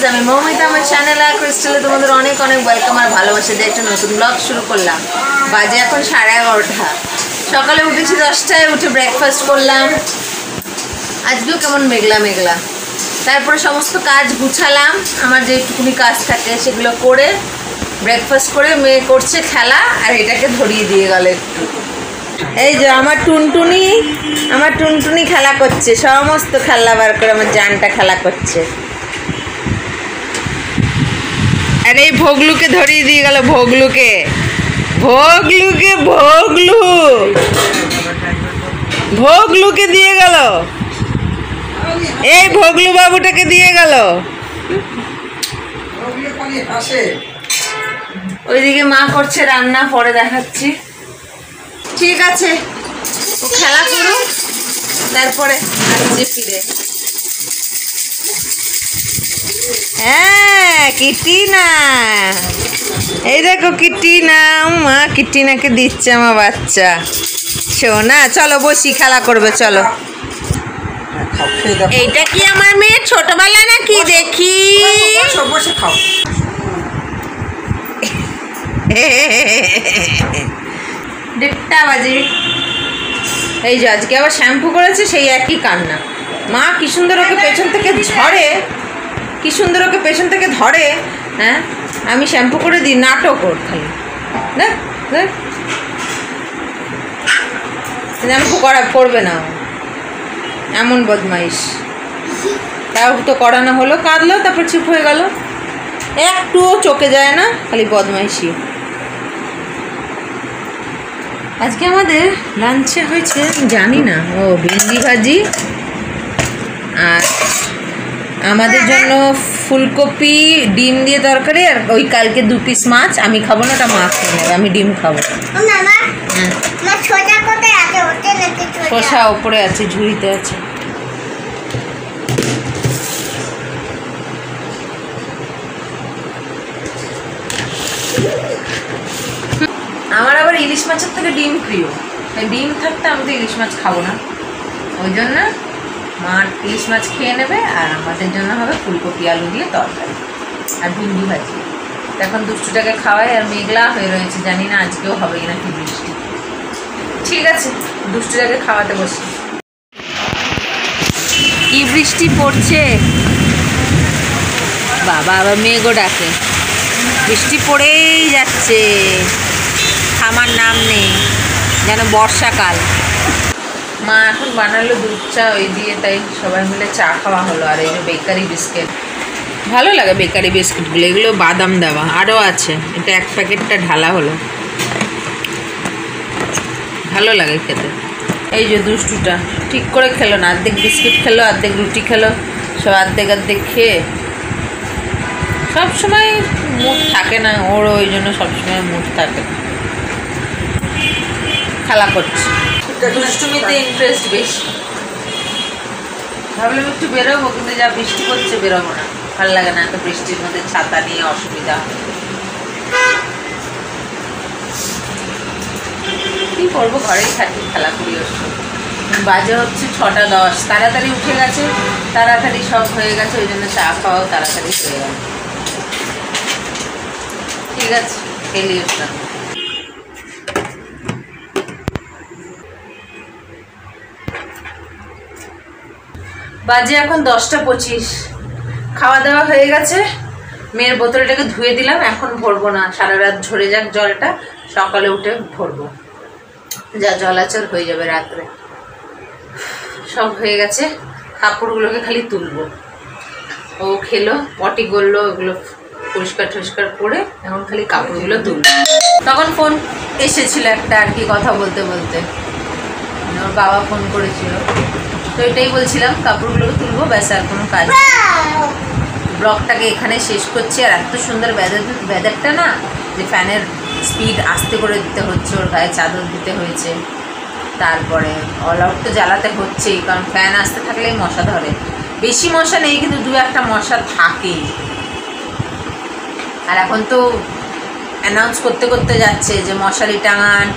আমি মৌমিতা, আমার চ্যানেল আর ক্রিস্টালে তোমাদের অনেক অনেক ওয়েলকাম আর ভালোবাসা দিয়ে একটা নতুন ব্লগ শুরু করলাম। বাজে এখন 11:30। সকালে উঠেছি 10টায়, উঠে ব্রেকফাস্ট করলাম। আজকেও কেমন মেঘলা মেঘলা। তারপরে সমস্ত কাজ গুছালাম, আমার যেটুকুনি কাজ থাকে সেগুলো করে ব্রেকফাস্ট করে মেয়ে করছে খেলা, আর এটাকে ধরিয়ে দিয়ে গেল একটু। এই যে আমার টুনটুনি খেলা করছে, সমস্ত খেলা বার করে আমার জানটা খেলা করছে। আর এই ভোগলুকে ধরিয়ে দিয়ে গেল, ভোগলুকে দিয়ে গেল, এই ভোগলু বাবুটাকে দিয়ে গেল। ওইদিকে মা করছে রান্না, পরে দেখাচ্ছি। ঠিক আছে, ও খেলা করুক, তারপরে আসছে ফিরে। হ্যাঁ, কিটিনা, এই দেখো কিটিনা, মা কিটিনাকে দিচ্ছে আমার বাচ্চা। শোনা, চলো বসি, খেলা করবে, চলো। এইটা কি আমার মেয়ের ছোটবেলা নাকি? দেখি। 1:30 বাজে। এই যে আজকে আবার শ্যাম্পু করেছে, সেই একই কান্না। মা কি সুন্দর ওকে পেছন থেকে ধরে, হ্যাঁ আমি শ্যাম্পু করে দিই, নাটক ওর খালি। না শ্যাম্পু করবে না, এমন বদমাইশ। তাও তো করানো হলো, কাঁদলো, তারপর চুপ হয়ে গেল, একটুও চোখে যায় না, খালি বদমাইশি। আজকে আমাদের লাঞ্চে হয়েছে জানি না, ভেন্ডি ভাজি, আর আমাদের জন্য ফুলকপি ডিম দিয়ে তরকারি, আর ওই কালকে 2 পিস মাছ। আমি খাবো না, ওটা মা খেয়ে নেবে, আমি ডিম খাবো। শসা ওপরে আছে, ঝুড়িতে আছে। আমার আবার ইলিশ মাছের থেকে ডিম প্রিয়, ডিম থাকতে আমি তো ইলিশ মাছ খাবো না, ওই জন্য মা ইলিশ মাছ খেয়ে নেবে, আর আমাদের জন্য হবে ফুলকপি আলু দিয়ে তরকারি আর ভিন্ডি ভাজি। এখন দুষ্টুটাকে খাওয়াই, আর মেঘলা হয়ে রয়েছে, জানি না আজকেও হবে নাকি বৃষ্টি। ঠিক আছে, দুষ্টুটাকে খাওয়াতে বসি। কি বৃষ্টি পড়ছে বাবা, আবার মেঘও ডাকে, বৃষ্টি পড়েই যাচ্ছে, থামার নাম নেই, যেন বর্ষাকাল। মা এখন বানালো দুধ চা ওই দিয়ে, তাই সবাই মিলে চা খাওয়া হলো। আর এই যে বেকারি বিস্কিট, ভালো লাগে বেকারি বিস্কিটগুলো, এগুলো বাদাম দেওয়া, আরও আছে, এটা 1 প্যাকেটটা ঢালা হলো, ভালো লাগে খেতে। এই যে দুষ্টুটা ঠিক করে খেলো না, অর্ধেক বিস্কিট খেলো, অর্ধেক রুটি খেলো, সব অর্ধেক খেয়ে। সবসময় মুড থাকে না ওর, ওই জন্য সবসময় মুড থাকে না, খেলা করছে, দুষ্টুমিতে ইন্টারেস্ট বেশি। ভাবলাম একটু বেরোবো, কিন্তু যা বৃষ্টি পড়ছে বেরোবো না, ভালো লাগে না, এত বৃষ্টির মধ্যে ছাতা নিয়ে অসুবিধা। কি করবো, ঘরেই থাকি, খেলা করি ওর সঙ্গে। বাজে হচ্ছে 6:10, তাড়াতাড়ি উঠে গেছে, তাড়াতাড়ি সব হয়ে গেছে, ওই জন্য চা খাওয়াও তাড়াতাড়ি হয়ে গেল। ঠিক আছে, খেলি ওটা। বাজে এখন 10:25, খাওয়া দাওয়া হয়ে গেছে, মেয়ের বোতলটাকে ধুয়ে দিলাম, এখন ভরবো না, সারা রাত ঝরে যাক জলটা, সকালে উঠে ভরবো, যা জলাচল হয়ে যাবে রাত্রে। সব হয়ে গেছে, কাপড়গুলোকে খালি তুলবো। ও খেলো, পটি করলো, ওগুলো পরিষ্কার টরিষ্কার করে এখন খালি কাপড়গুলো তুলবো। তখন ফোন এসেছিল একটা, আর কি কথা বলতে বলতে ওর বাবা ফোন করেছিল, তো এটাই বলছিলাম, কাপড়গুলোকে তুলবো, ব্যাস, আর কোনো কাজ নেই। ব্লগটাকে এখানে শেষ করছি। আর এত সুন্দর ওয়েদারটা না, যে ফ্যানের স্পিড আস্তে করে দিতে হচ্ছে, ওর গায়ে চাদর দিতে হয়েছে, তারপরে অল আউট তো জ্বালাতে হচ্ছেই, কারণ ফ্যান আসতে থাকলেই মশা ধরে। বেশি মশা নেই, কিন্তু 2-1টা মশা থাকেই। আর এখন তো অ্যানাউন্স করতে যাচ্ছে যে মশারি টাঙান,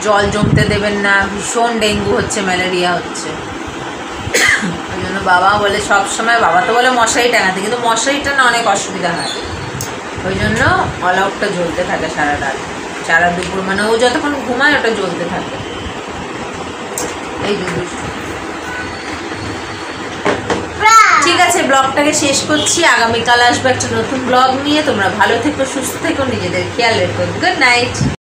জল জমতে দেবেন না, ভীষণ ডেঙ্গু হচ্ছে, ম্যালেরিয়া হচ্ছে। ওই জন্য বাবা বলে সব সময়, বাবা তো বলে মশারি টাঙাতে, কিন্তু মশারি টানা অনেক অসুবিধা হয়, ওই জন্য অল আউটটা জ্বলতে থাকে সারা রাত, সারা দুপুর, মানে ও যতক্ষণ ঘুমায় ওটা জ্বলতে থাকে। এই ঠিক আছে, ব্লগটাকে শেষ করছি। আগামীকাল আসবো একটা নতুন ব্লগ নিয়ে। তোমরা ভালো থেকো, সুস্থ থেকো, নিজেদের খেয়াল রেখো। Good night.